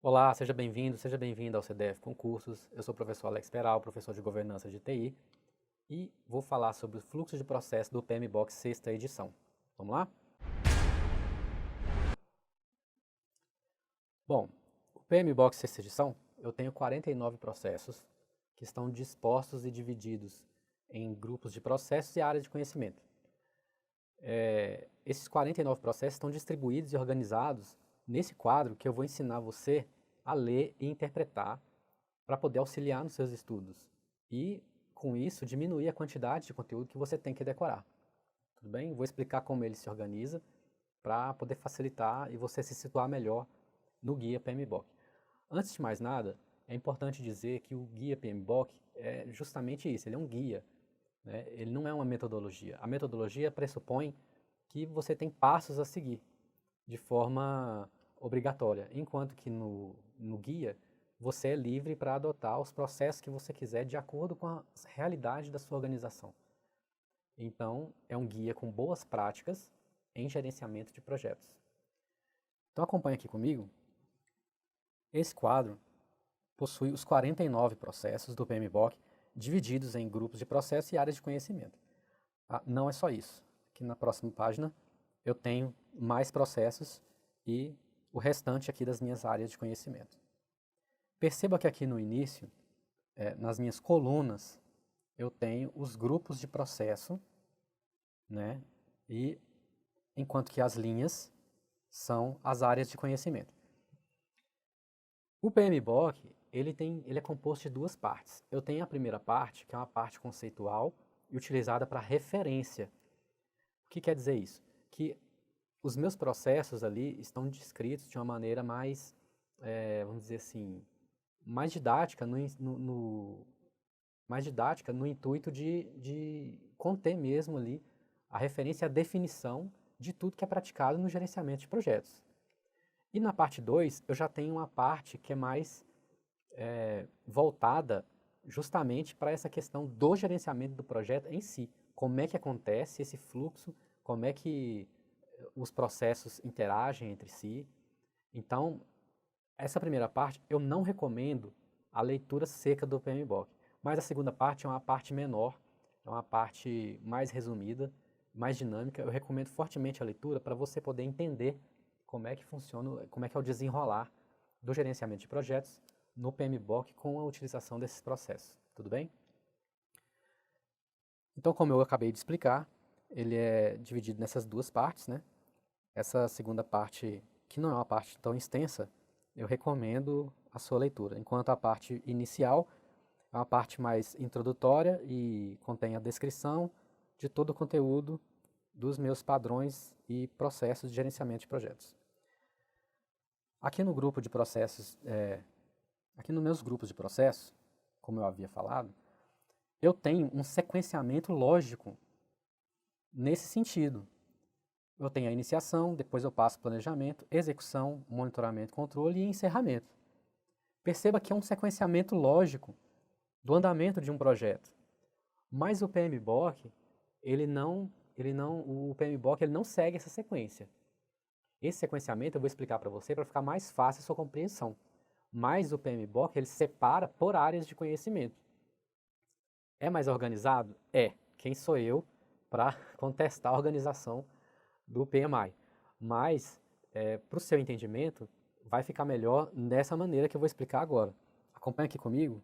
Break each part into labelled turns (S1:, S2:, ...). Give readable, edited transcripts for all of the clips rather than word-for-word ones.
S1: Olá, seja bem-vindo ao CDF Concursos. Eu sou o professor Alex Peral, professor de governança de TI, e vou falar sobre o fluxo de processo do PMBOK sexta edição. Vamos lá? Bom, o PMBOK sexta edição, eu tenho 49 processos que estão dispostos e divididos em grupos de processos e áreas de conhecimento. Esses 49 processos estão distribuídos e organizados nesse quadro que eu vou ensinar você a ler e interpretar para poder auxiliar nos seus estudos e, com isso, diminuir a quantidade de conteúdo que você tem que decorar. Tudo bem? Vou explicar como ele se organiza para poder facilitar e você se situar melhor no guia PMBOK. Antes de mais nada, é importante dizer que o guia PMBOK é justamente isso, ele é um guia, né? Ele não é uma metodologia. A metodologia pressupõe que você tem passos a seguir de forma obrigatória, enquanto que no guia você é livre para adotar os processos que você quiser de acordo com a realidade da sua organização. Então, é um guia com boas práticas em gerenciamento de projetos. Então, acompanhe aqui comigo. Esse quadro possui os 49 processos do PMBOK divididos em grupos de processo e áreas de conhecimento. Não é só isso. Aqui na próxima página eu tenho mais processos e o restante aqui das minhas áreas de conhecimento. Perceba que aqui no início, nas minhas colunas, eu tenho os grupos de processo, né? E enquanto que as linhas são as áreas de conhecimento. O PMBOK, ele é composto de duas partes. Eu tenho a primeira parte, que é uma parte conceitual e utilizada para referência. O que quer dizer isso? Que os meus processos ali estão descritos de uma maneira mais, vamos dizer assim, mais didática no intuito de conter mesmo ali a referência à definição de tudo que é praticado no gerenciamento de projetos. E na parte 2, eu já tenho uma parte que é mais voltada justamente para essa questão do gerenciamento do projeto em si. Como é que acontece esse fluxo, como é que os processos interagem entre si. Então, essa primeira parte eu não recomendo a leitura seca do PMBOK, mas a segunda parte é uma parte menor, é uma parte mais resumida, mais dinâmica. Eu recomendo fortemente a leitura para você poder entender como é que funciona, como é que é o desenrolar do gerenciamento de projetos no PMBOK com a utilização desses processos. Tudo bem? Então, como eu acabei de explicar, ele é dividido nessas duas partes, né? Essa segunda parte, que não é uma parte tão extensa, eu recomendo a sua leitura, enquanto a parte inicial é uma parte mais introdutória e contém a descrição de todo o conteúdo dos meus padrões e processos de gerenciamento de projetos. Aqui no grupo de processos, aqui nos meus grupos de processos, como eu havia falado, eu tenho um sequenciamento lógico nesse sentido. Eu tenho a iniciação, depois eu passo planejamento, execução, monitoramento, controle e encerramento. Perceba que é um sequenciamento lógico do andamento de um projeto. Mas o PMBOK, o PMBOK ele não segue essa sequência. Esse sequenciamento eu vou explicar para você para ficar mais fácil a sua compreensão. Mas o PMBOK ele separa por áreas de conhecimento. É mais organizado? É. Quem sou eu para contestar a organização do PMI? Mas, para o seu entendimento, vai ficar melhor dessa maneira que eu vou explicar agora. Acompanha aqui comigo.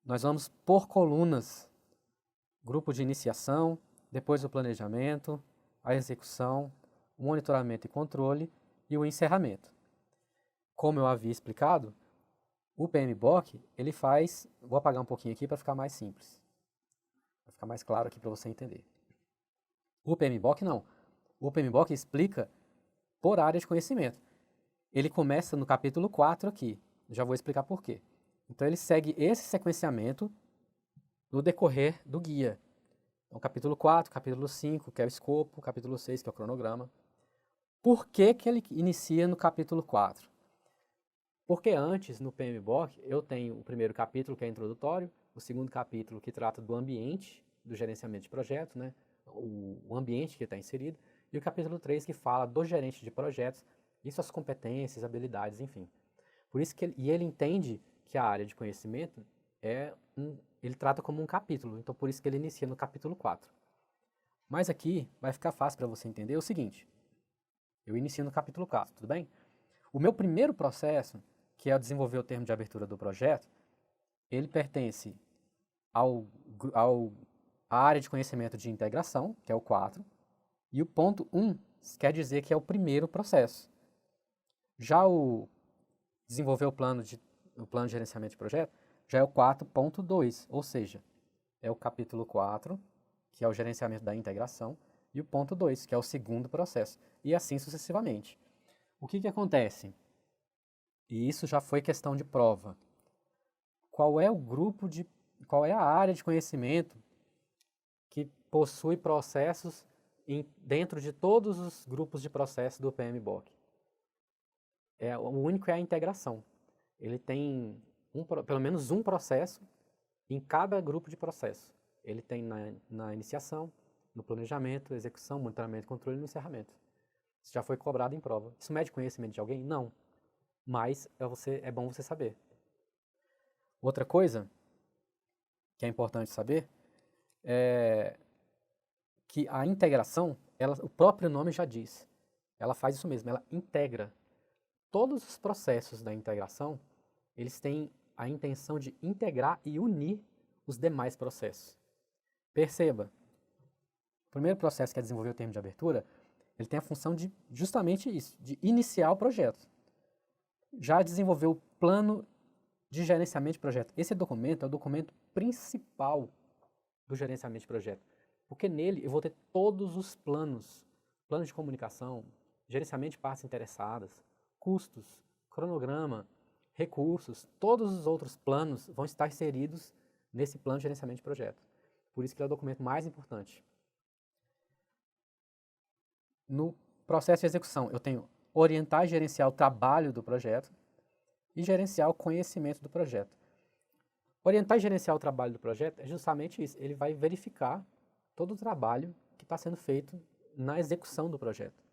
S1: Nós vamos por colunas. Grupo de iniciação, depois o planejamento, a execução, o monitoramento e controle e o encerramento. Como eu havia explicado, o PMBOK, ele faz... Vou apagar um pouquinho aqui para ficar mais simples. Vai ficar mais claro aqui para você entender. O PMBOK não. O PMBOK explica por área de conhecimento. Ele começa no capítulo 4 aqui. Já vou explicar por quê. Então ele segue esse sequenciamento no decorrer do guia. Então capítulo 4, capítulo 5, que é o escopo, capítulo 6, que é o cronograma. Por que que ele inicia no capítulo 4? Porque antes, no PMBOK, eu tenho o primeiro capítulo, que é introdutório, o segundo capítulo, que trata do ambiente, do gerenciamento de projetos, né? O ambiente que está inserido, e o capítulo 3, que fala do gerente de projetos e suas competências, habilidades, enfim. Por isso que ele entende que a área de conhecimento ele trata como um capítulo, então por isso que ele inicia no capítulo 4. Mas aqui vai ficar fácil para você entender o seguinte, eu inicio no capítulo 4, tudo bem? O meu primeiro processo, que é desenvolver o termo de abertura do projeto, ele pertence à área de conhecimento de integração, que é o 4, e o ponto 1 quer dizer que é o primeiro processo. Já o desenvolver o plano de gerenciamento de projeto já é o 4.2, ou seja, é o capítulo 4, que é o gerenciamento da integração, e o ponto 2, que é o segundo processo, e assim sucessivamente. O que acontece? E isso já foi questão de prova. Qual é a área de conhecimento que possui processos dentro de todos os grupos de processos do PMBOK? O único é a integração. Ele tem pelo menos um processo em cada grupo de processo. Ele tem na iniciação, no planejamento, execução, monitoramento, controle e no encerramento. Isso já foi cobrado em prova. Isso mede conhecimento de alguém? Não. Mas é bom você saber. Outra coisa que é importante saber é que a integração, o próprio nome já diz, ela faz isso mesmo, ela integra. Todos os processos da integração, eles têm a intenção de integrar e unir os demais processos. Perceba, o primeiro processo, que é desenvolver o termo de abertura, ele tem a função de justamente isso, de iniciar o projeto. Já desenvolver o plano de gerenciamento de projeto. Esse documento é o documento principal do gerenciamento de projeto, porque nele eu vou ter todos os planos, plano de comunicação, gerenciamento de partes interessadas, custos, cronograma, recursos, todos os outros planos vão estar inseridos nesse plano de gerenciamento de projeto. Por isso que ele é o documento mais importante. No processo de execução, eu tenho orientar e gerenciar o trabalho do projeto e gerenciar o conhecimento do projeto. Orientar e gerenciar o trabalho do projeto é justamente isso. Ele vai verificar todo o trabalho que está sendo feito na execução do projeto.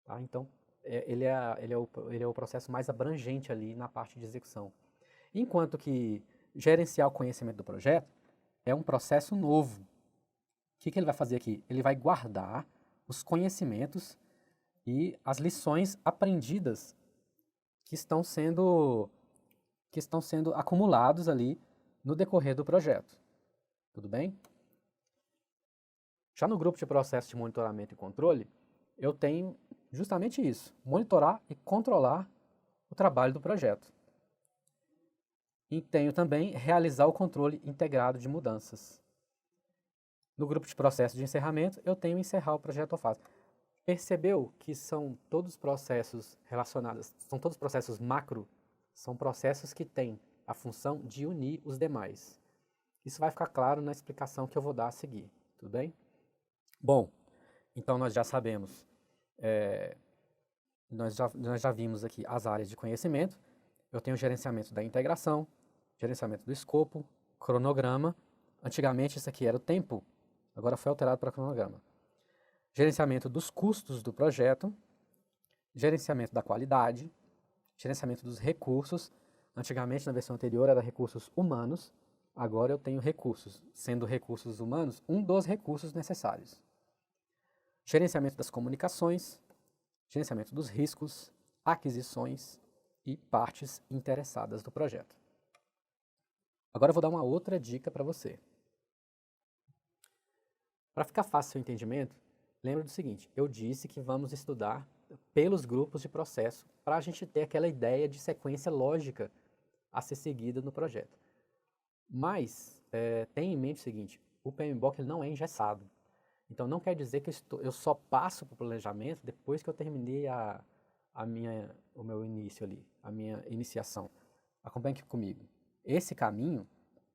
S1: Tá? Então, ele é o processo mais abrangente ali na parte de execução. Enquanto que gerenciar o conhecimento do projeto é um processo novo. O que ele vai fazer aqui? Ele vai guardar os conhecimentos e as lições aprendidas que estão sendo acumulados ali no decorrer do projeto. Tudo bem? Já no grupo de processo de monitoramento e controle, eu tenho justamente isso, monitorar e controlar o trabalho do projeto. E tenho também realizar o controle integrado de mudanças. No grupo de processo de encerramento, eu tenho encerrar o projeto ou fase. Percebeu que são todos processos relacionados, são todos processos macro, são processos que têm a função de unir os demais. Isso vai ficar claro na explicação que eu vou dar a seguir, tudo bem? Bom, então nós já sabemos, nós já vimos aqui as áreas de conhecimento. Eu tenho o gerenciamento da integração, gerenciamento do escopo, cronograma. Antigamente isso aqui era o tempo, agora foi alterado para cronograma. Gerenciamento dos custos do projeto, gerenciamento da qualidade, gerenciamento dos recursos. Antigamente, na versão anterior, era recursos humanos, agora eu tenho recursos, sendo recursos humanos um dos recursos necessários. Gerenciamento das comunicações, gerenciamento dos riscos, aquisições e partes interessadas do projeto. Agora eu vou dar uma outra dica para você. Para ficar fácil o seu entendimento, lembra do seguinte, eu disse que vamos estudar pelos grupos de processo para a gente ter aquela ideia de sequência lógica a ser seguida no projeto. Mas tenha em mente o seguinte, o PMBOK ele não é engessado. Então não quer dizer que eu só passo para o planejamento depois que eu terminei o meu início ali, a minha iniciação. Acompanhe aqui comigo. Esse caminho,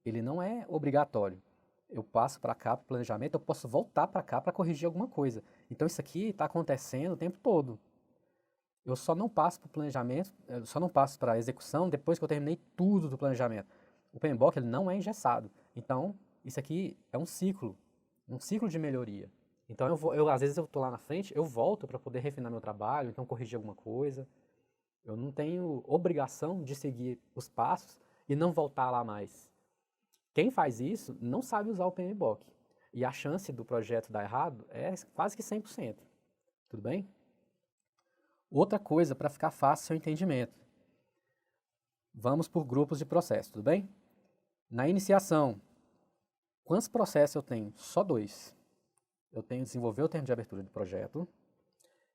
S1: ele não é obrigatório. Eu passo para cá para o planejamento, eu posso voltar para cá para corrigir alguma coisa. Então isso aqui está acontecendo o tempo todo. Eu só não passo para o planejamento, eu só não passo para a execução depois que eu terminei tudo do planejamento. O PMBOK ele não é engessado. Então, isso aqui é um ciclo de melhoria. Então, às vezes eu estou lá na frente, eu volto para poder refinar meu trabalho, então corrigir alguma coisa. Eu não tenho obrigação de seguir os passos e não voltar lá mais. Quem faz isso não sabe usar o PMBOK. E a chance do projeto dar errado é quase que 100%. Tudo bem? Outra coisa para ficar fácil seu entendimento. Vamos por grupos de processo, tudo bem? Na iniciação, quantos processos eu tenho? Só 2. Eu tenho que desenvolver o termo de abertura do projeto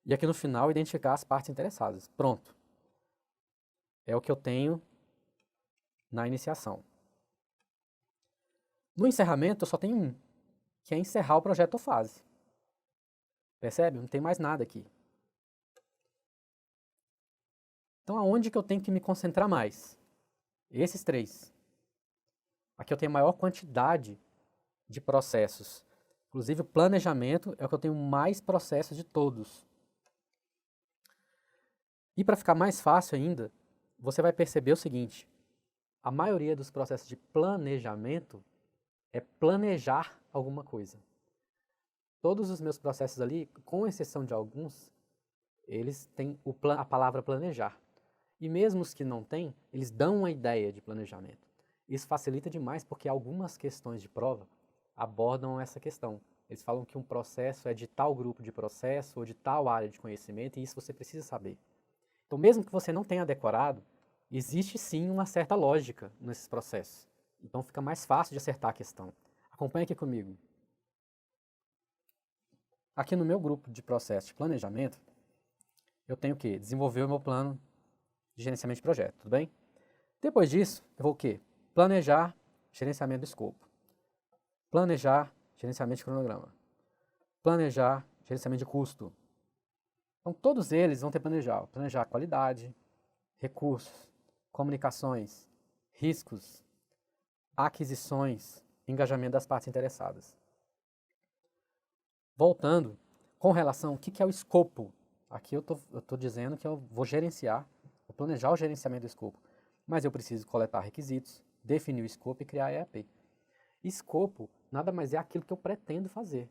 S1: e aqui no final identificar as partes interessadas. Pronto. É o que eu tenho na iniciação. No encerramento, eu só tenho um, que é encerrar o projeto ou fase. Percebe? Não tem mais nada aqui. Então, aonde que eu tenho que me concentrar mais? Esses 3. Aqui eu tenho a maior quantidade de processos. Inclusive, o planejamento é o que eu tenho mais processos de todos. E para ficar mais fácil ainda, você vai perceber o seguinte: a maioria dos processos de planejamento é planejar alguma coisa. Todos os meus processos ali, com exceção de alguns, eles têm a palavra planejar. E mesmo os que não têm, eles dão uma ideia de planejamento. Isso facilita demais porque algumas questões de prova abordam essa questão. Eles falam que um processo é de tal grupo de processo ou de tal área de conhecimento e isso você precisa saber. Então, mesmo que você não tenha decorado, existe sim uma certa lógica nesses processos. Então, fica mais fácil de acertar a questão. Acompanhe aqui comigo. Aqui no meu grupo de processo de planejamento, eu tenho que desenvolver o meu plano de gerenciamento de projeto, tudo bem? Depois disso, eu vou o quê? Planejar gerenciamento do escopo. Planejar gerenciamento de cronograma. Planejar gerenciamento de custo. Então, todos eles vão ter planejar. Planejar qualidade, recursos, comunicações, riscos, aquisições, engajamento das partes interessadas. Voltando, com relação ao que é o escopo, aqui eu estou dizendo que eu vou gerenciar, vou planejar o gerenciamento do escopo, mas eu preciso coletar requisitos, definir o escopo e criar EAP. Escopo nada mais é aquilo que eu pretendo fazer,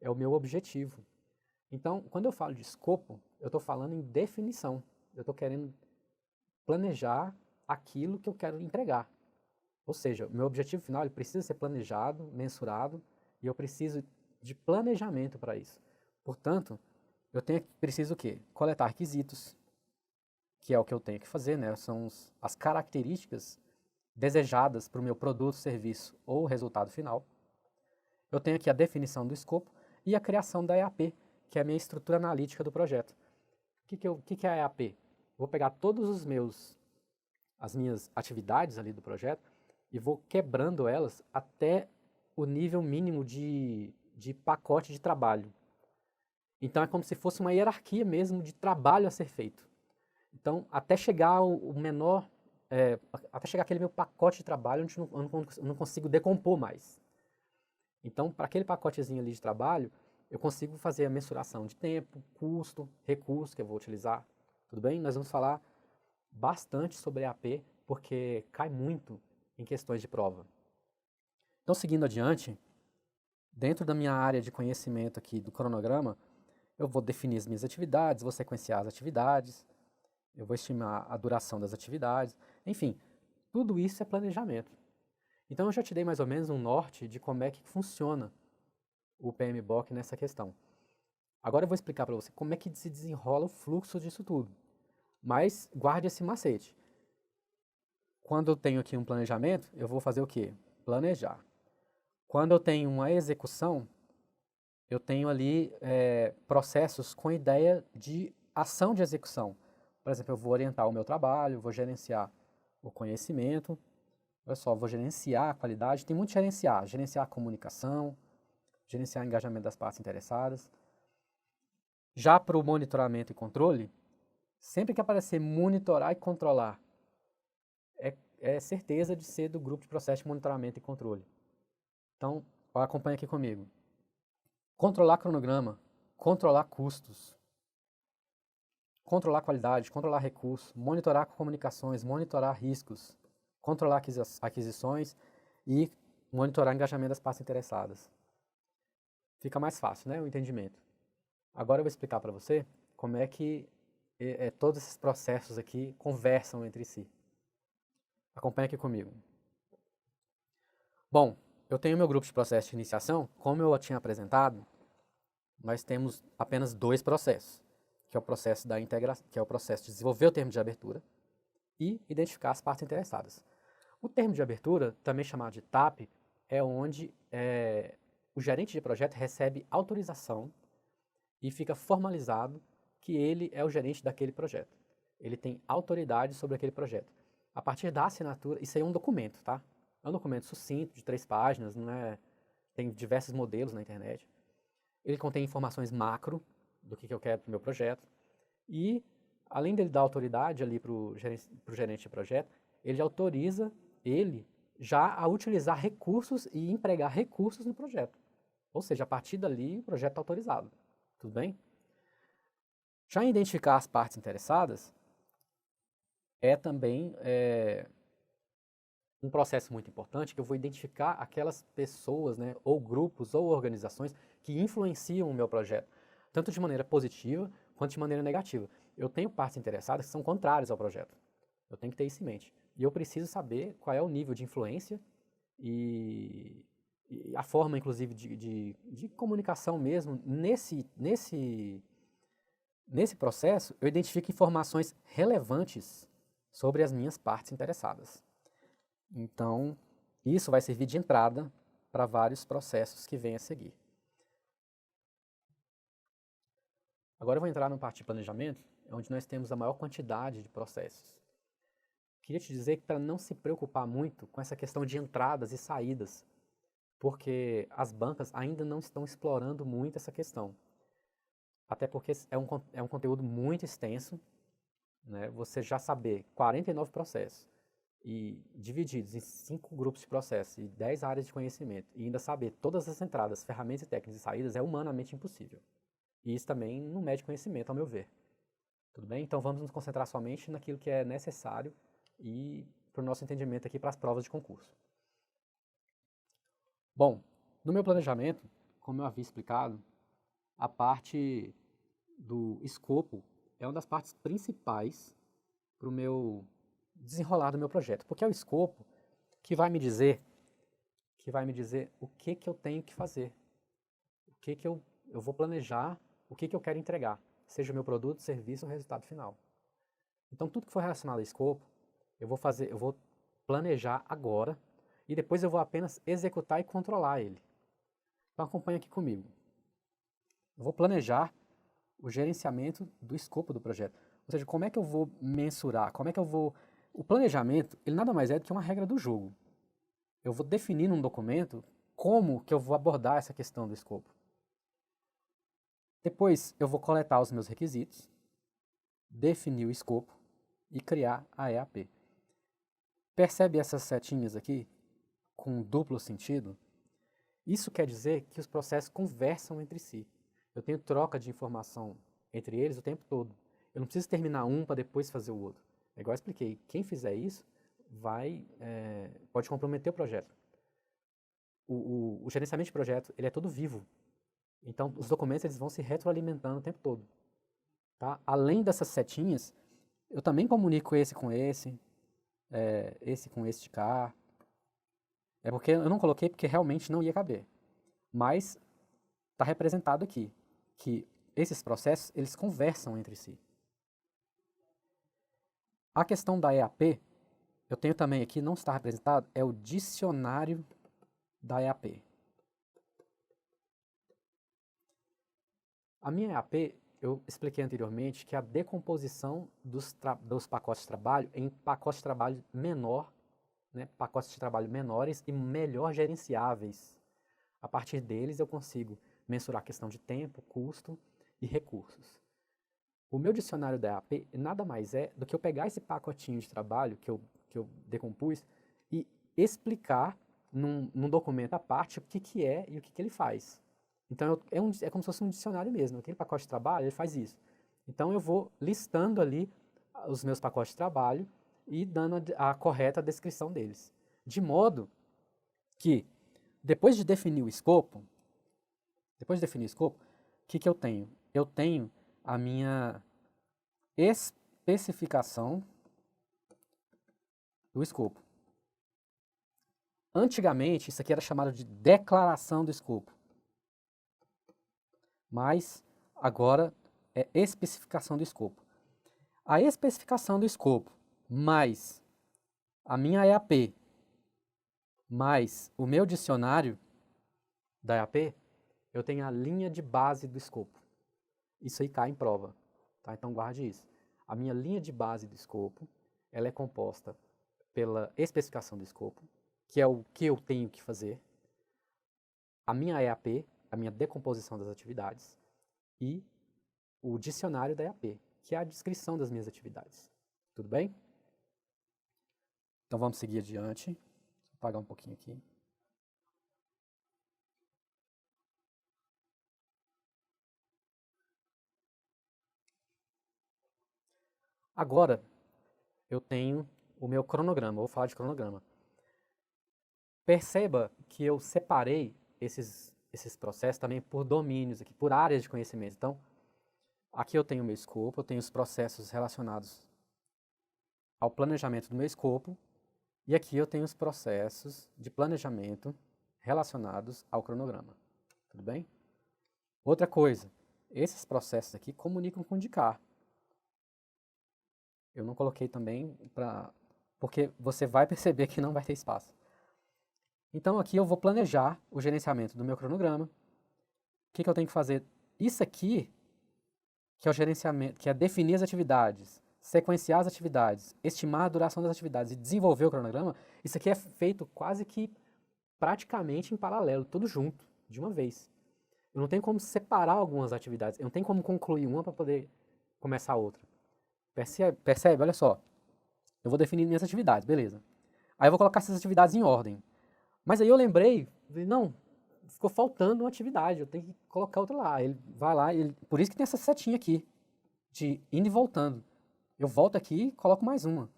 S1: é o meu objetivo. Então, quando eu falo de escopo, eu estou falando em definição, eu estou querendo planejar aquilo que eu quero entregar. Ou seja, o meu objetivo final ele precisa ser planejado, mensurado, e eu preciso de planejamento para isso. Portanto, preciso o quê? Coletar requisitos, que é o que eu tenho que fazer, né? São as características desejadas para o meu produto, serviço ou resultado final. Eu tenho aqui a definição do escopo e a criação da EAP, que é a minha estrutura analítica do projeto. O que é a EAP? Vou pegar as minhas atividades ali do projeto e vou quebrando elas até o nível mínimo de pacote de trabalho. Então é como se fosse uma hierarquia mesmo de trabalho a ser feito. Então, até chegar o menor, até chegar aquele meu pacote de trabalho onde eu não consigo decompor mais. Então, para aquele pacotezinho ali de trabalho, eu consigo fazer a mensuração de tempo, custo, recurso que eu vou utilizar. Tudo bem? Nós vamos falar bastante sobre EAP, porque cai muito em questões de prova. Então, seguindo adiante, dentro da minha área de conhecimento aqui do cronograma, eu vou definir as minhas atividades, vou sequenciar as atividades, eu vou estimar a duração das atividades, enfim, tudo isso é planejamento. Então eu já te dei mais ou menos um norte de como é que funciona o PMBOK nessa questão. Agora eu vou explicar para você como é que se desenrola o fluxo disso tudo. Mas guarde esse macete. Quando eu tenho aqui um planejamento, eu vou fazer o quê? Planejar. Quando eu tenho uma execução, eu tenho ali processos com ideia de ação de execução. Por exemplo, eu vou orientar o meu trabalho, vou gerenciar o conhecimento, olha só, vou gerenciar a qualidade, tem muito gerenciar a comunicação, gerenciar o engajamento das partes interessadas. Já para o monitoramento e controle, sempre que aparecer monitorar e controlar, é certeza de ser do grupo de processo de monitoramento e controle. Então, acompanha aqui comigo. Controlar cronograma, controlar custos, controlar qualidade, controlar recursos, monitorar comunicações, monitorar riscos, controlar aquisições e monitorar engajamento das partes interessadas. Fica mais fácil, né, o entendimento. Agora eu vou explicar para você como é que todos esses processos aqui conversam entre si. Acompanha aqui comigo. Bom, eu tenho meu grupo de processo de iniciação. Como eu tinha apresentado, nós temos apenas 2 processos, que é o processo da integração, que é o processo de desenvolver o termo de abertura e identificar as partes interessadas. O termo de abertura, também chamado de TAP, é onde o gerente de projeto recebe autorização e fica formalizado que ele é o gerente daquele projeto. Ele tem autoridade sobre aquele projeto. A partir da assinatura, isso aí é um documento, tá? É um documento sucinto, de 3 páginas, não é? Tem diversos modelos na internet. Ele contém informações macro do que eu quero para o meu projeto. E, além dele dar autoridade ali para o gerente de projeto, ele autoriza ele já a utilizar recursos e empregar recursos no projeto. Ou seja, a partir dali o projeto está autorizado. Tudo bem? Já em identificar as partes interessadas, é também um processo muito importante que eu vou identificar aquelas pessoas, né, ou grupos ou organizações que influenciam o meu projeto, tanto de maneira positiva quanto de maneira negativa. Eu tenho partes interessadas que são contrárias ao projeto. Eu tenho que ter isso em mente. E eu preciso saber qual é o nível de influência e a forma, inclusive, de comunicação mesmo. Nesse processo, eu identifico informações relevantes sobre as minhas partes interessadas. Então, isso vai servir de entrada para vários processos que vêm a seguir. Agora eu vou entrar no parte de planejamento, onde nós temos a maior quantidade de processos. Queria te dizer que para não se preocupar muito com essa questão de entradas e saídas, porque as bancas ainda não estão explorando muito essa questão. Até porque é um conteúdo muito extenso, né? Você já saber 49 processos e divididos em 5 grupos de processos e 10 áreas de conhecimento, e ainda saber todas as entradas, ferramentas, técnicas e saídas é humanamente impossível. E isso também não mede conhecimento, ao meu ver. Tudo bem? Então vamos nos concentrar somente naquilo que é necessário e para o nosso entendimento aqui para as provas de concurso. Bom, no meu planejamento, como eu havia explicado, a parte do escopo é uma das partes principais para o meu desenrolar do meu projeto, porque é o escopo que vai me dizer o que eu tenho que fazer, o que eu vou planejar, o que eu quero entregar, seja o meu produto, serviço ou resultado final. Então tudo que for relacionado a escopo, eu vou planejar agora e depois eu vou apenas executar e controlar ele. Então acompanha aqui comigo. Eu vou planejar o gerenciamento do escopo do projeto. Ou seja, como é que eu vou mensurar, como é que eu vou... O planejamento, ele nada mais é do que uma regra do jogo. Eu vou definir num documento como que eu vou abordar essa questão do escopo. Depois eu vou coletar os meus requisitos, definir o escopo e criar a EAP. Percebe essas setinhas aqui com duplo sentido? Isso quer dizer que os processos conversam entre si. Eu tenho troca de informação entre eles o tempo todo. Eu não preciso terminar um para depois fazer o outro. É igual eu expliquei, quem fizer isso pode comprometer o projeto. O gerenciamento de projeto ele é todo vivo. Então, os documentos eles vão se retroalimentando o tempo todo. Tá? Além dessas setinhas, eu também comunico esse com esse com esse de cá. É porque eu não coloquei porque realmente não ia caber. Mas está representado aqui que esses processos eles conversam entre si. A questão da EAP, eu tenho também aqui, não está representado, é o dicionário da EAP. A minha EAP, eu expliquei anteriormente que é a decomposição dos pacotes de trabalho em pacotes de trabalho menor, né, pacotes de trabalho menores e melhor gerenciáveis. A partir deles eu consigo mensurar a questão de tempo, custo e recursos. O meu dicionário da EAP nada mais é do que eu pegar esse pacotinho de trabalho que eu decompus e explicar num documento à parte o que é e o que ele faz. Então é como se fosse um dicionário mesmo. Aquele pacote de trabalho ele faz isso. Então eu vou listando ali os meus pacotes de trabalho e dando a correta descrição deles. De modo que, depois de definir o escopo, o que eu tenho? Eu tenho a minha especificação do escopo. Antigamente, isso aqui era chamado de declaração do escopo. Mas agora é especificação do escopo. A especificação do escopo mais a minha EAP mais o meu dicionário da EAP, eu tenho a linha de base do escopo. Isso aí cai em prova, tá? Então guarde isso. A minha linha de base do escopo, ela é composta pela especificação do escopo, que é o que eu tenho que fazer, a minha EAP, a minha decomposição das atividades, e o dicionário da EAP, que é a descrição das minhas atividades. Tudo bem? Então vamos seguir adiante. Vou apagar um pouquinho aqui. Agora, eu tenho o meu cronograma. Vou falar de cronograma. Perceba que eu separei esses processos também por domínios, aqui, por áreas de conhecimento. Então, aqui eu tenho o meu escopo, eu tenho os processos relacionados ao planejamento do meu escopo, e aqui eu tenho os processos de planejamento relacionados ao cronograma. Tudo bem? Outra coisa, esses processos aqui comunicam com o DICAR. Eu não coloquei também porque você vai perceber que não vai ter espaço. Então aqui eu vou planejar o gerenciamento do meu cronograma. O que eu tenho que fazer? Isso aqui, que é o gerenciamento, que é definir as atividades, sequenciar as atividades, estimar a duração das atividades e desenvolver o cronograma, isso aqui é feito quase que praticamente em paralelo, tudo junto, de uma vez. Eu não tenho como separar algumas atividades, eu não tenho como concluir uma para poder começar outra. Percebe? Olha só. Eu vou definir minhas atividades, beleza. Aí eu vou colocar essas atividades em ordem. Mas aí eu lembrei, não, ficou faltando uma atividade, eu tenho que colocar outra lá. Ele vai lá, por isso que tem essa setinha aqui, de indo e voltando. Eu volto aqui e coloco mais uma.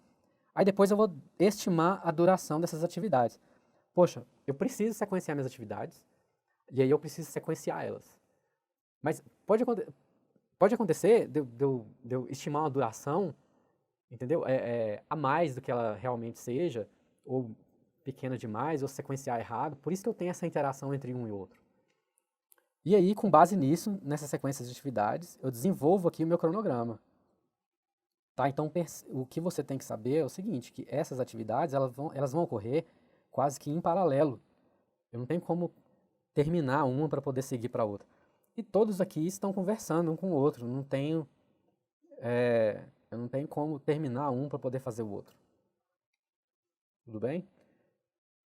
S1: Aí depois eu vou estimar a duração dessas atividades. Poxa, eu preciso sequenciar minhas atividades, e aí eu preciso sequenciar elas. Mas pode acontecer de eu estimar uma duração, entendeu? A mais do que ela realmente seja, ou pequena demais, ou sequenciar errado. Por isso que eu tenho essa interação entre um e outro. E aí, com base nisso, nessas sequências de atividades, eu desenvolvo aqui o meu cronograma. Tá? Então, o que você tem que saber é o seguinte, que essas atividades elas vão ocorrer quase que em paralelo. Eu não tenho como terminar uma para poder seguir para outra. E todos aqui estão conversando um com o outro. Eu não tenho como terminar um para poder fazer o outro. Tudo bem?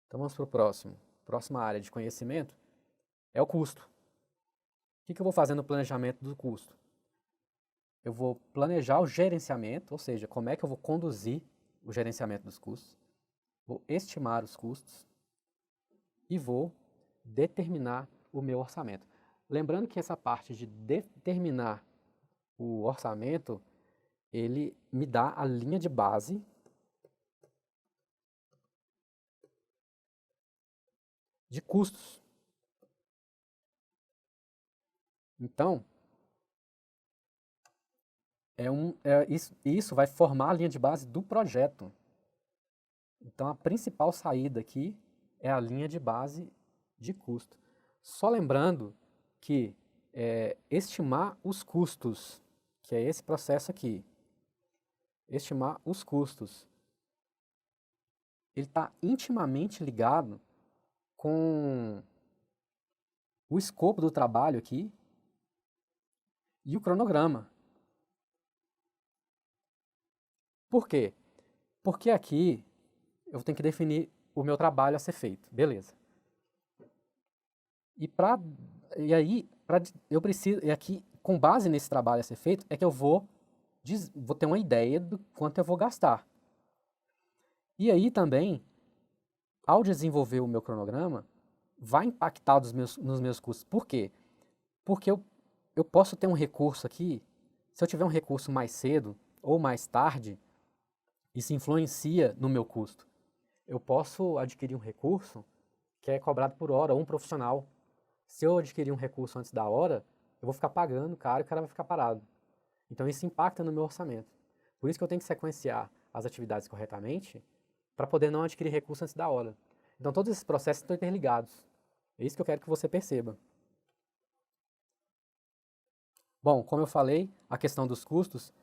S1: Então vamos para o próximo. Próxima área de conhecimento é o custo. O que eu vou fazer no planejamento do custo? Eu vou planejar o gerenciamento, ou seja, como é que eu vou conduzir o gerenciamento dos custos. Vou estimar os custos e vou determinar o meu orçamento. Lembrando que essa parte de determinar o orçamento, ele me dá a linha de base de custos. Então, isso vai formar a linha de base do projeto. Então, a principal saída aqui é a linha de base de custo. Só lembrando que estimar os custos, que é esse processo aqui, estimar os custos, ele está intimamente ligado com o escopo do trabalho aqui e o cronograma. Por quê? Porque aqui eu tenho que definir o meu trabalho a ser feito, beleza. Eu preciso, e aqui, com base nesse trabalho a ser feito, é que eu vou ter uma ideia do quanto eu vou gastar. E aí também, ao desenvolver o meu cronograma, vai impactar nos meus custos. Por quê? Porque eu posso ter um recurso aqui, se eu tiver um recurso mais cedo ou mais tarde, isso influencia no meu custo. Eu posso adquirir um recurso que é cobrado por hora, ou um profissional. Se eu adquirir um recurso antes da hora, eu vou ficar pagando o cara e o cara vai ficar parado. Então isso impacta no meu orçamento. Por isso que eu tenho que sequenciar as atividades corretamente para poder não adquirir recursos antes da hora. Então todos esses processos estão interligados. É isso que eu quero que você perceba. Bom, como eu falei, a questão dos custos,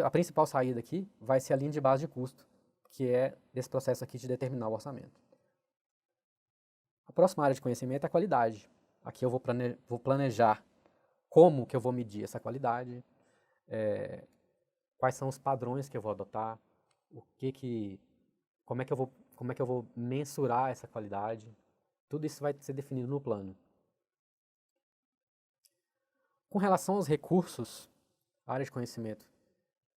S1: a principal saída aqui vai ser a linha de base de custo, que é esse processo aqui de determinar o orçamento. A próxima área de conhecimento é a qualidade. Aqui eu vou planejar como que eu vou medir essa qualidade, quais são os padrões que eu vou adotar, como é que eu vou mensurar essa qualidade. Tudo isso vai ser definido no plano. Com relação aos recursos, a área de conhecimento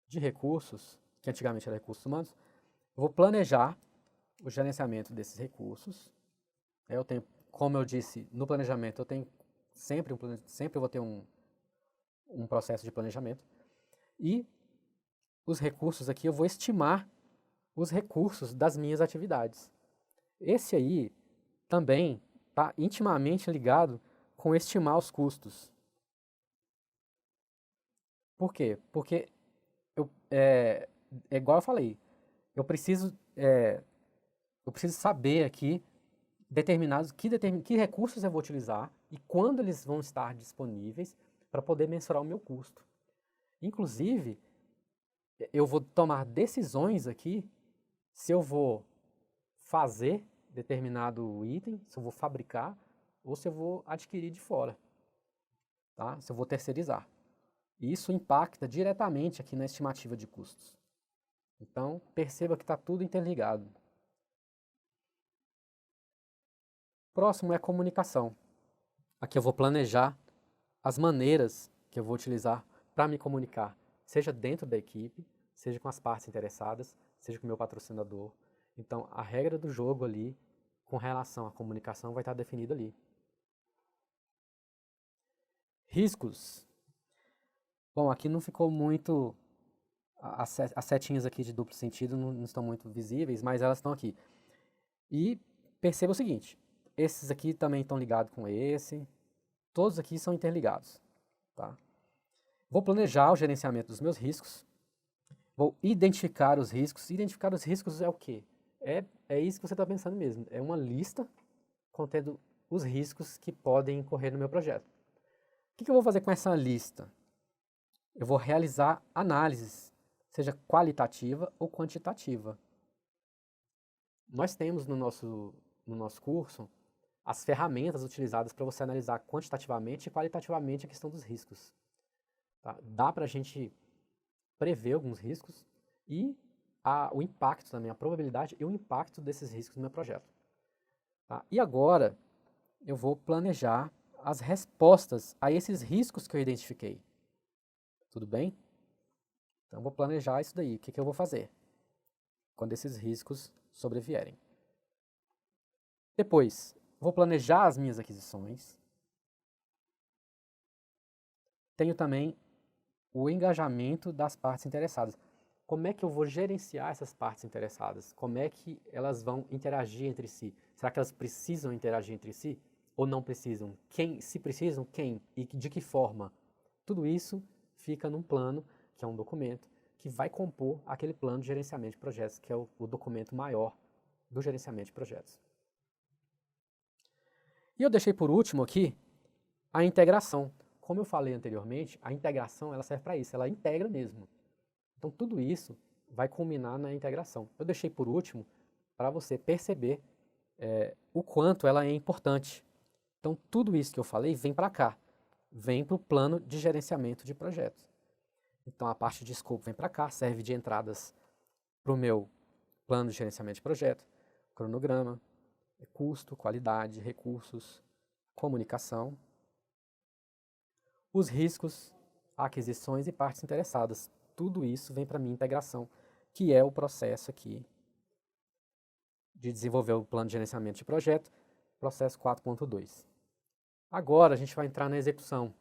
S1: de recursos, que antigamente era recursos humanos, eu vou planejar o gerenciamento desses recursos. Eu tenho, como eu disse, no planejamento eu tenho sempre vou ter um processo de planejamento. E os recursos aqui eu vou estimar os recursos das minhas atividades. Esse aí também está intimamente ligado com estimar os custos. Por quê? Porque é igual eu falei, eu preciso saber aqui que recursos eu vou utilizar e quando eles vão estar disponíveis para poder mensurar o meu custo. Inclusive, eu vou tomar decisões aqui se eu vou fazer determinado item, se eu vou fabricar ou se eu vou adquirir de fora, tá? Se eu vou terceirizar. E isso impacta diretamente aqui na estimativa de custos. Então, perceba que está tudo interligado. Próximo é a comunicação. Aqui eu vou planejar as maneiras que eu vou utilizar para me comunicar, seja dentro da equipe, seja com as partes interessadas, seja com o meu patrocinador. Então, a regra do jogo ali, com relação à comunicação, vai estar definida ali. Riscos. Bom, aqui não ficou muito... As setinhas aqui de duplo sentido não estão muito visíveis, mas elas estão aqui. E perceba o seguinte, esses aqui também estão ligados com esse, todos aqui são interligados. Tá? Vou planejar o gerenciamento dos meus riscos, vou identificar os riscos. Identificar os riscos é o quê? É isso que você está pensando mesmo, é uma lista contendo os riscos que podem ocorrer no meu projeto. O que eu vou fazer com essa lista? Eu vou realizar análises, seja qualitativa ou quantitativa. Nós temos no nosso curso as ferramentas utilizadas para você analisar quantitativamente e qualitativamente a questão dos riscos. Tá? Dá para a gente prever alguns riscos e o impacto também, a probabilidade e o impacto desses riscos no meu projeto. Tá? E agora eu vou planejar as respostas a esses riscos que eu identifiquei. Tudo bem? Então, eu vou planejar isso daí. O que eu vou fazer quando esses riscos sobrevierem? Depois, vou planejar as minhas aquisições. Tenho também o engajamento das partes interessadas. Como é que eu vou gerenciar essas partes interessadas? Como é que elas vão interagir entre si? Será que elas precisam interagir entre si ou não precisam? Se precisam, quem e de que forma? Tudo isso fica num plano, que é um documento, que vai compor aquele plano de gerenciamento de projetos, que é o documento maior do gerenciamento de projetos. E eu deixei por último aqui a integração. Como eu falei anteriormente, a integração ela serve para isso, ela integra mesmo. Então tudo isso vai culminar na integração. Eu deixei por último para você perceber o quanto ela é importante. Então tudo isso que eu falei vem para cá, vem para o plano de gerenciamento de projetos. Então a parte de escopo vem para cá, serve de entradas para o meu plano de gerenciamento de projeto, cronograma, custo, qualidade, recursos, comunicação, os riscos, aquisições e partes interessadas. Tudo isso vem para a minha integração, que é o processo aqui de desenvolver o plano de gerenciamento de projeto, processo 4.2. Agora a gente vai entrar na execução.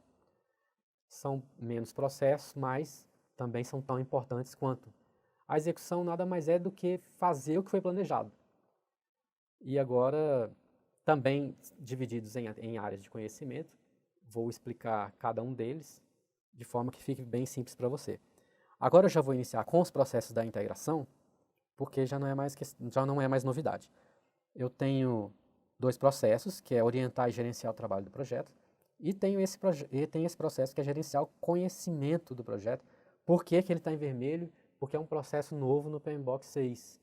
S1: São menos processos, mas também são tão importantes quanto. A execução nada mais é do que fazer o que foi planejado. E agora, também divididos em áreas de conhecimento, vou explicar cada um deles de forma que fique bem simples para você. Agora eu já vou iniciar com os processos da integração, porque já não é mais novidade. Eu tenho 2 processos, que é orientar e gerenciar o trabalho do projeto, e tenho esse processo que é gerenciar o conhecimento do projeto. Por que que ele está em vermelho? Porque é um processo novo no PMBOK 6.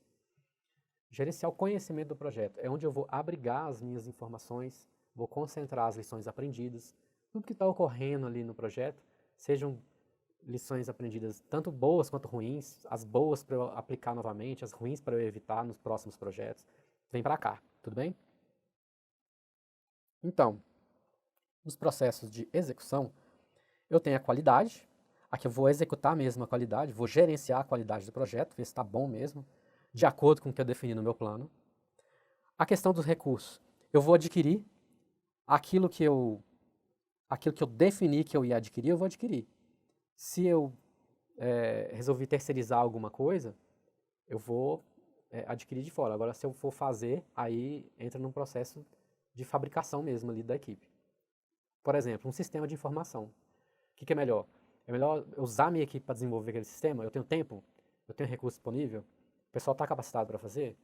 S1: Gerenciar o conhecimento do projeto é onde eu vou abrigar as minhas informações, vou concentrar as lições aprendidas, tudo que está ocorrendo ali no projeto, sejam lições aprendidas tanto boas quanto ruins, as boas para eu aplicar novamente, as ruins para eu evitar nos próximos projetos. Vem para cá, tudo bem? Então, nos processos de execução, eu tenho a qualidade, aqui eu vou executar mesmo a qualidade, vou gerenciar a qualidade do projeto, ver se está bom mesmo, de acordo com o que eu defini no meu plano. A questão dos recursos, eu vou adquirir aquilo que eu defini que eu ia adquirir, eu vou adquirir. Se eu resolvi terceirizar alguma coisa, eu vou adquirir de fora. Agora, se eu for fazer, aí entra num processo de fabricação mesmo ali da equipe. Por exemplo, um sistema de informação. O que é melhor? É melhor eu usar a minha equipe para desenvolver aquele sistema? Eu tenho tempo? Eu tenho recurso disponível? O pessoal está capacitado para fazer?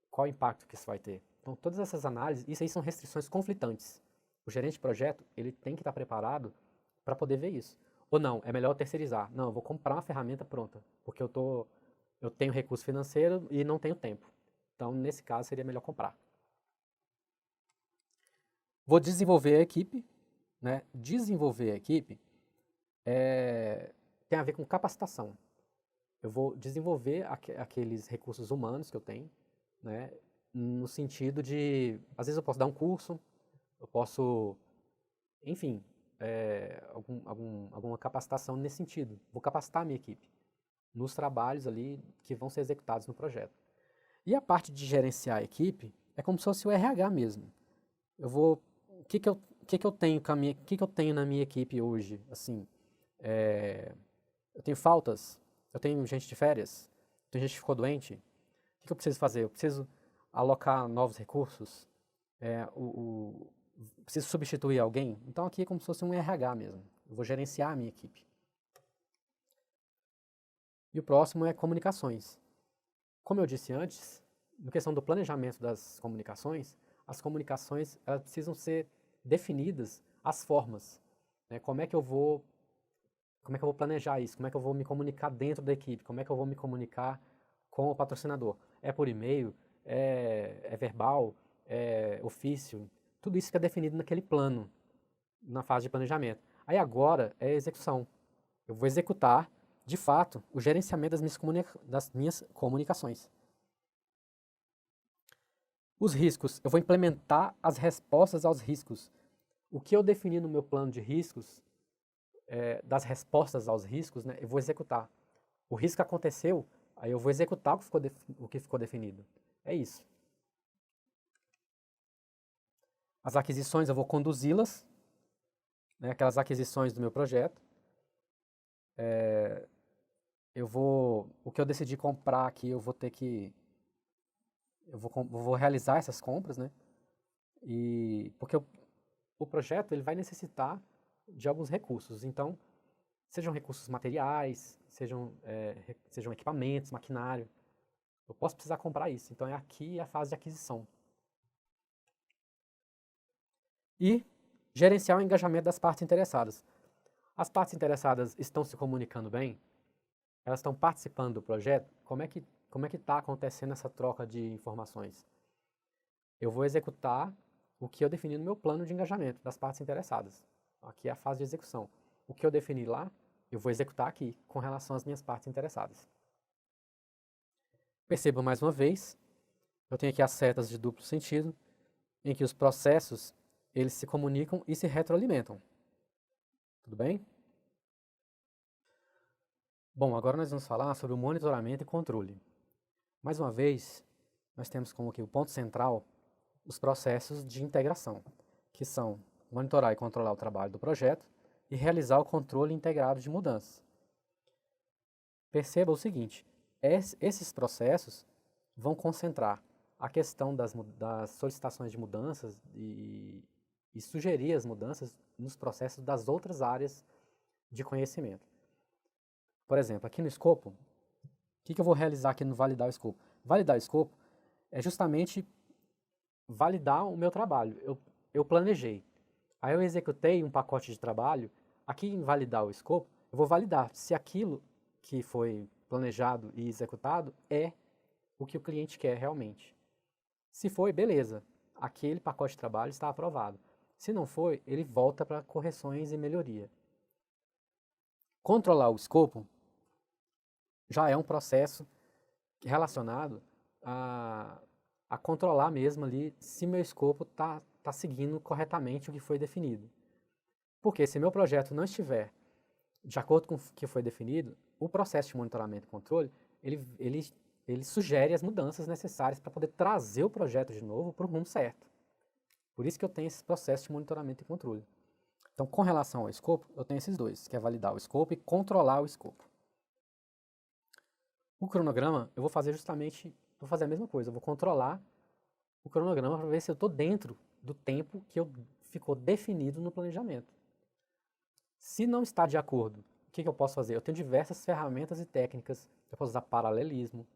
S1: Qual o impacto que isso vai ter? Então, todas essas análises, isso aí são restrições conflitantes. O gerente de projeto, ele tem que estar preparado para poder ver isso. Ou não, é melhor terceirizar. Não, eu vou comprar uma ferramenta pronta, porque eu tenho recurso financeiro e não tenho tempo. Então, nesse caso, seria melhor comprar. Vou desenvolver a equipe. Né? Desenvolver a equipe tem a ver com capacitação. Eu vou desenvolver aqueles recursos humanos que eu tenho, né? No sentido de, às vezes eu posso dar um curso, eu posso, enfim, alguma capacitação nesse sentido. Vou capacitar a minha equipe nos trabalhos ali que vão ser executados no projeto. E a parte de gerenciar a equipe é como se fosse o RH mesmo. O que eu tenho na minha equipe hoje? Assim, eu tenho faltas, eu tenho gente de férias, tem gente que ficou doente. O que eu preciso fazer? Eu preciso alocar novos recursos? Preciso substituir alguém? Então aqui é como se fosse um RH mesmo. Eu vou gerenciar a minha equipe. E o próximo é comunicações. Como eu disse antes, na questão do planejamento das comunicações, as comunicações elas precisam ser definidas as formas. Né? Como é que eu vou planejar isso? Como é que eu vou me comunicar dentro da equipe? Como é que eu vou me comunicar com o patrocinador? É por e-mail? É verbal? É ofício? Tudo isso fica definido naquele plano, na fase de planejamento. Aí agora é execução. Eu vou executar, de fato, o gerenciamento das minhas comunicações. Os riscos. Eu vou implementar as respostas aos riscos. O que eu defini no meu plano de riscos, das respostas aos riscos, né, eu vou executar. O risco aconteceu, aí eu vou executar o que ficou definido. É isso. As aquisições, eu vou conduzi-las, né, aquelas aquisições do meu projeto. O que eu decidi comprar aqui, eu vou realizar essas compras, né? Porque o projeto ele vai necessitar de alguns recursos. Então, sejam recursos materiais, sejam equipamentos, maquinário. Eu posso precisar comprar isso. Então, aqui a fase de aquisição. E gerenciar o engajamento das partes interessadas. As partes interessadas estão se comunicando bem? Elas estão participando do projeto? Como é que está acontecendo essa troca de informações? Eu vou executar o que eu defini no meu plano de engajamento das partes interessadas. Aqui é a fase de execução. O que eu defini lá, eu vou executar aqui, com relação às minhas partes interessadas. Perceba mais uma vez, eu tenho aqui as setas de duplo sentido, em que os processos, eles se comunicam e se retroalimentam. Tudo bem? Bom, agora nós vamos falar sobre o monitoramento e controle. Mais uma vez, nós temos como que o ponto central os processos de integração, que são monitorar e controlar o trabalho do projeto e realizar o controle integrado de mudanças. Perceba o seguinte, esses processos vão concentrar a questão das solicitações de mudanças e sugerir as mudanças nos processos das outras áreas de conhecimento. Por exemplo, aqui no escopo, o que eu vou realizar aqui no validar o escopo? Validar o escopo é justamente validar o meu trabalho. Eu planejei. Aí eu executei um pacote de trabalho. Aqui em validar o escopo, eu vou validar se aquilo que foi planejado e executado é o que o cliente quer realmente. Se foi, beleza. Aquele pacote de trabalho está aprovado. Se não foi, ele volta para correções e melhoria. Controlar o escopo já é um processo relacionado a controlar mesmo ali se meu escopo está seguindo corretamente o que foi definido. Porque se meu projeto não estiver de acordo com o que foi definido, o processo de monitoramento e controle, ele sugere as mudanças necessárias para poder trazer o projeto de novo para o rumo certo. Por isso que eu tenho esse processo de monitoramento e controle. Então, com relação ao escopo, eu tenho esses dois, que é validar o escopo e controlar o escopo. O cronograma, eu vou fazer a mesma coisa, eu vou controlar o cronograma para ver se eu estou dentro do tempo que ficou definido no planejamento. Se não está de acordo, o que eu posso fazer? Eu tenho diversas ferramentas e técnicas. Eu posso usar paralelismo,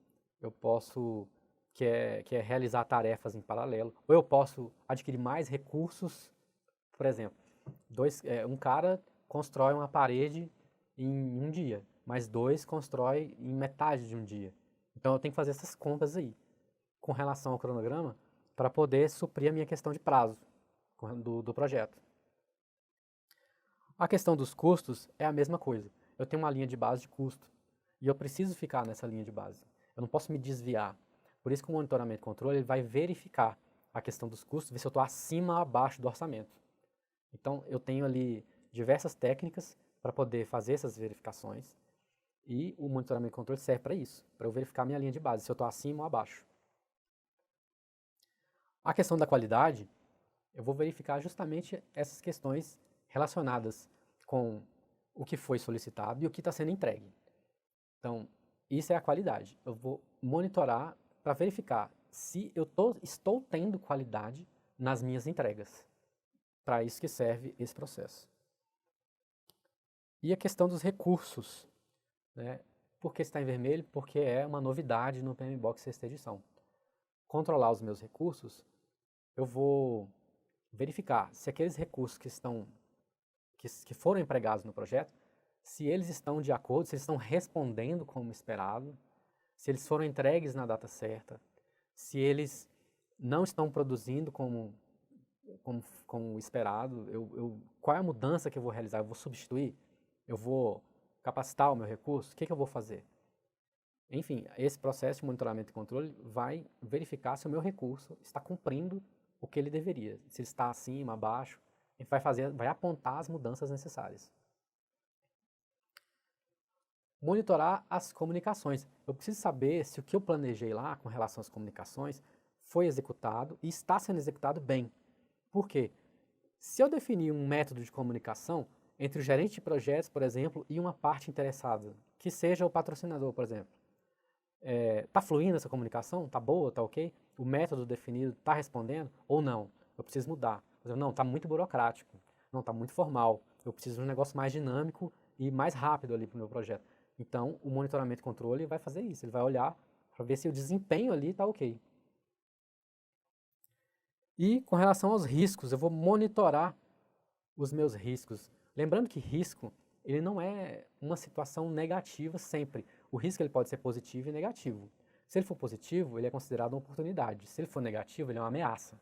S1: eu posso, que é realizar tarefas em paralelo, ou eu posso adquirir mais recursos. Por exemplo, um cara constrói uma parede em um dia, mas dois constrói em metade de um dia. Então eu tenho que fazer essas contas aí, com relação ao cronograma, para poder suprir a minha questão de prazo do projeto. A questão dos custos é a mesma coisa. Eu tenho uma linha de base de custo e eu preciso ficar nessa linha de base. Eu não posso me desviar. Por isso que o monitoramento e controle ele vai verificar a questão dos custos, ver se eu estou acima ou abaixo do orçamento. Então, eu tenho ali diversas técnicas para poder fazer essas verificações e o monitoramento e controle serve para isso, para eu verificar minha linha de base, se eu estou acima ou abaixo. A questão da qualidade, eu vou verificar justamente essas questões relacionadas com o que foi solicitado e o que está sendo entregue. Então, isso é a qualidade. Eu vou monitorar para verificar se eu estou tendo qualidade nas minhas entregas. Para isso que serve esse processo. E a questão dos recursos, né? Por que está em vermelho? Porque é uma novidade no PMBOK sexta edição. Controlar os meus recursos, eu vou verificar se aqueles recursos que foram empregados no projeto, se eles estão de acordo, se eles estão respondendo como esperado, se eles foram entregues na data certa, se eles não estão produzindo como esperado, qual é a mudança que eu vou realizar? Eu vou substituir? Eu vou capacitar o meu recurso? O que eu vou fazer? Enfim, esse processo de monitoramento e controle vai verificar se o meu recurso está cumprindo o que ele deveria. Se ele está acima, abaixo, a gente vai apontar as mudanças necessárias. Monitorar as comunicações. Eu preciso saber se o que eu planejei lá com relação às comunicações foi executado e está sendo executado bem. Por quê? Se eu definir um método de comunicação entre o gerente de projetos, por exemplo, e uma parte interessada, que seja o patrocinador, por exemplo, está fluindo essa comunicação? Está boa? Está ok? O método definido está respondendo? Ou não? Eu preciso mudar. Por exemplo, não, está muito burocrático. Não, está muito formal. Eu preciso de um negócio mais dinâmico e mais rápido ali para o meu projeto. Então, o monitoramento e controle vai fazer isso. Ele vai olhar para ver se o desempenho ali está ok. E com relação aos riscos, eu vou monitorar os meus riscos. Lembrando que risco, ele não é uma situação negativa sempre. O risco ele pode ser positivo e negativo. Se ele for positivo, ele é considerado uma oportunidade. Se ele for negativo, ele é uma ameaça.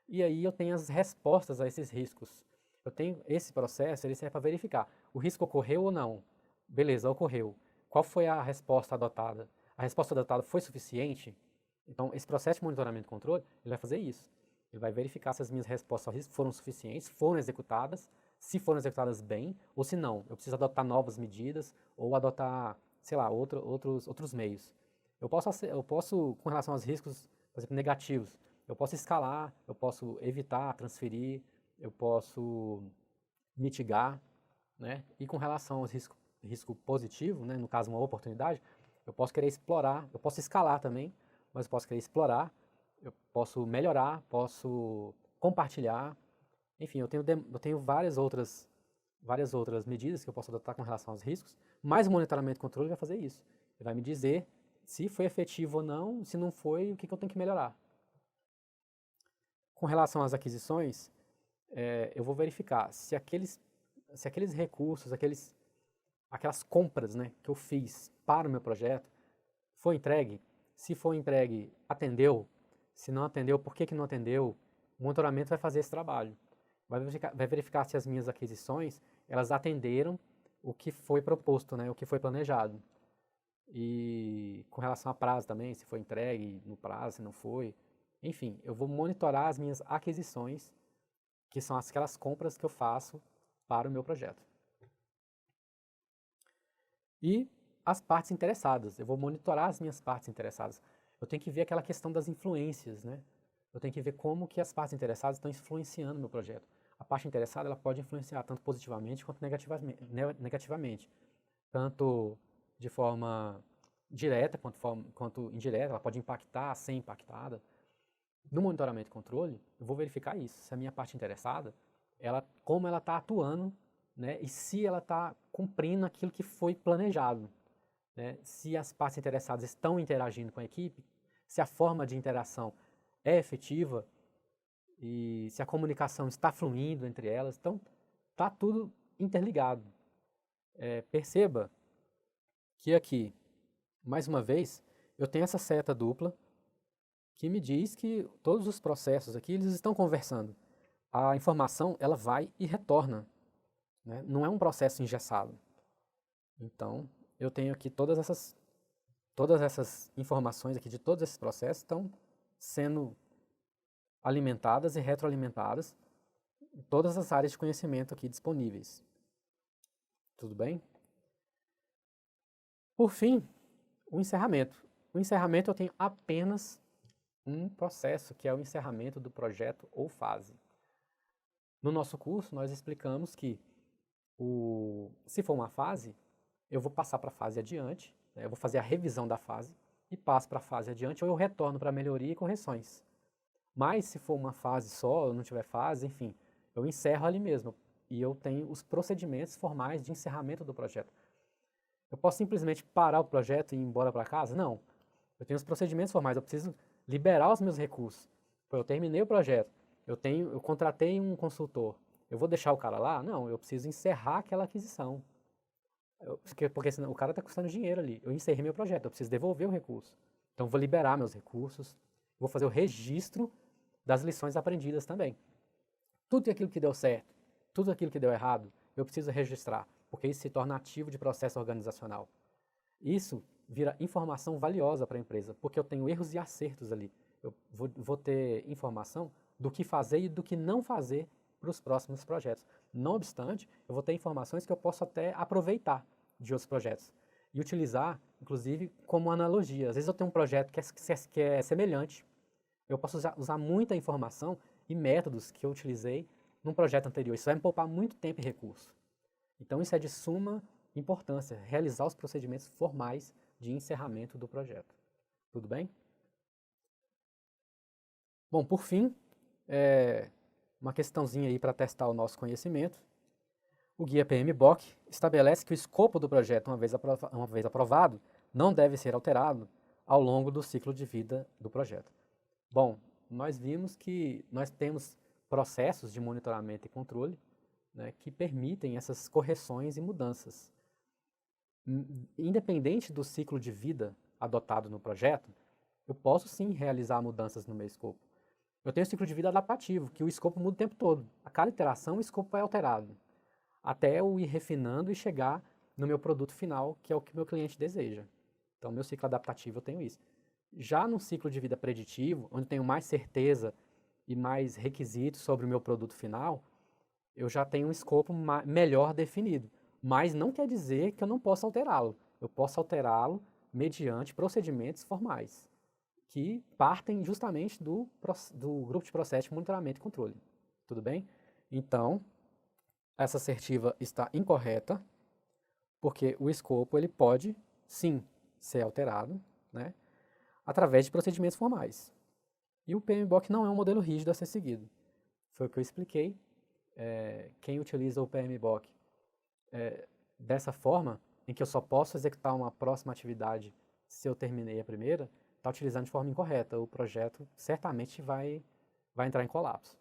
S1: E aí eu tenho as respostas a esses riscos. Eu tenho esse processo, ele serve para verificar. O risco ocorreu ou não? Beleza, ocorreu. Qual foi a resposta adotada? A resposta adotada foi suficiente? Então, esse processo de monitoramento e controle, ele vai fazer isso. Ele vai verificar se as minhas respostas ao risco foram suficientes, foram executadas, se foram executadas bem, ou se não. Eu preciso adotar novas medidas, ou adotar, sei lá, outros meios. Eu posso, com relação aos riscos, por exemplo, negativos, eu posso escalar, eu posso evitar, transferir, eu posso mitigar, né? E com relação aos risco positivo, né? No caso, uma oportunidade, eu posso querer explorar, eu posso escalar também, mas eu posso querer explorar, eu posso melhorar, posso compartilhar, enfim, eu tenho várias outras várias outras medidas que eu posso adotar com relação aos riscos, mas o monitoramento e controle vai fazer isso. Ele vai me dizer se foi efetivo ou não, se não foi, o que eu tenho que melhorar. Com relação às aquisições, eu vou verificar se aqueles recursos, aquelas compras, né, que eu fiz para o meu projeto, foi entregue. Se foi entregue, atendeu. Se não atendeu, por que não atendeu? O monitoramento vai fazer esse trabalho. Vai verificar se as minhas aquisições, elas atenderam o que foi proposto, né, o que foi planejado. E com relação a prazo também, se foi entregue no prazo, se não foi. Enfim, eu vou monitorar as minhas aquisições, que são aquelas compras que eu faço para o meu projeto. E as partes interessadas, eu vou monitorar as minhas partes interessadas. Eu tenho que ver aquela questão das influências, né? Eu tenho que ver como que as partes interessadas estão influenciando o meu projeto. A parte interessada, ela pode influenciar tanto positivamente quanto negativamente. Tanto de forma direta quanto indireta, ela pode impactar, ser impactada. No monitoramento e controle, eu vou verificar isso, se a minha parte interessada, como ela está atuando, né, e se ela está cumprindo aquilo que foi planejado. Né, se as partes interessadas estão interagindo com a equipe, se a forma de interação é efetiva e se a comunicação está fluindo entre elas. Então, está tudo interligado. Perceba que aqui, mais uma vez, eu tenho essa seta dupla que me diz que todos os processos aqui, eles estão conversando. A informação, ela vai e retorna. Né? Não é um processo engessado. Então, eu tenho aqui todas essas informações aqui de todos esses processos estão sendo alimentadas e retroalimentadas em todas as áreas de conhecimento aqui disponíveis. Tudo bem? Por fim, o encerramento. O encerramento eu tenho apenas um processo, que é o encerramento do projeto ou fase. No nosso curso, nós explicamos que, se for uma fase, eu vou passar para a fase adiante, né, eu vou fazer a revisão da fase e passo para a fase adiante, ou eu retorno para melhoria e correções. Mas se for uma fase só, ou não tiver fase, enfim, eu encerro ali mesmo. E eu tenho os procedimentos formais de encerramento do projeto. Eu posso simplesmente parar o projeto e ir embora para casa? Não. Eu tenho os procedimentos formais, eu preciso liberar os meus recursos. Eu terminei o projeto, eu contratei um consultor, eu vou deixar o cara lá? Não, eu preciso encerrar aquela aquisição. Porque senão o cara está custando dinheiro ali. Eu encerrei meu projeto, eu preciso devolver o recurso. Então eu vou liberar meus recursos, vou fazer o registro das lições aprendidas também. Tudo aquilo que deu certo, tudo aquilo que deu errado, eu preciso registrar, porque isso se torna ativo de processo organizacional. Isso vira informação valiosa para a empresa, porque eu tenho erros e acertos ali. Eu vou ter informação do que fazer e do que não fazer para os próximos projetos. Não obstante, eu vou ter informações que eu posso até aproveitar de outros projetos e utilizar, inclusive, como analogia. Às vezes eu tenho um projeto que é semelhante, eu posso usar muita informação e métodos que eu utilizei num projeto anterior. Isso vai me poupar muito tempo e recurso. Então isso é de suma importância, realizar os procedimentos formais de encerramento do projeto. Tudo bem? Bom, por fim, uma questãozinha aí para testar o nosso conhecimento. O guia PMBOK estabelece que o escopo do projeto, uma vez aprovado, não deve ser alterado ao longo do ciclo de vida do projeto. Bom, nós vimos que nós temos processos de monitoramento e controle, né, que permitem essas correções e mudanças. Independente do ciclo de vida adotado no projeto, eu posso sim realizar mudanças no meu escopo. Eu tenho um ciclo de vida adaptativo, que o escopo muda o tempo todo. A cada iteração o escopo é alterado, até eu ir refinando e chegar no meu produto final, que é o que o meu cliente deseja. Então, meu ciclo adaptativo eu tenho isso. Já no ciclo de vida preditivo, onde eu tenho mais certeza e mais requisitos sobre o meu produto final, eu já tenho um escopo melhor definido. Mas não quer dizer que eu não possa alterá-lo. Eu posso alterá-lo mediante procedimentos formais, que partem justamente do grupo de processo de monitoramento e controle. Tudo bem? Então, essa assertiva está incorreta, porque o escopo ele pode, sim, ser alterado, né, através de procedimentos formais. E o PMBOK não é um modelo rígido a ser seguido. Foi o que eu expliquei. Quem utiliza o PMBOK dessa forma, em que eu só posso executar uma próxima atividade se eu terminei a primeira, está utilizando de forma incorreta. O projeto certamente vai entrar em colapso.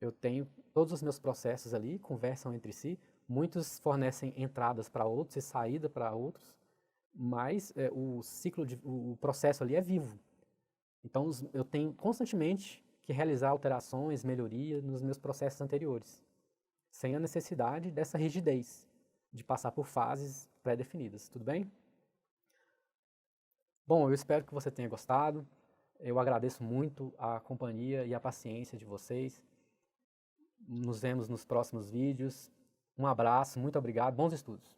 S1: Eu tenho todos os meus processos ali, conversam entre si, muitos fornecem entradas para outros e saída para outros, mas o processo ali é vivo. Então eu tenho constantemente que realizar alterações, melhorias nos meus processos anteriores, sem a necessidade dessa rigidez, de passar por fases pré-definidas, tudo bem? Bom, eu espero que você tenha gostado, eu agradeço muito a companhia e a paciência de vocês, nos vemos nos próximos vídeos, um abraço, muito obrigado, bons estudos!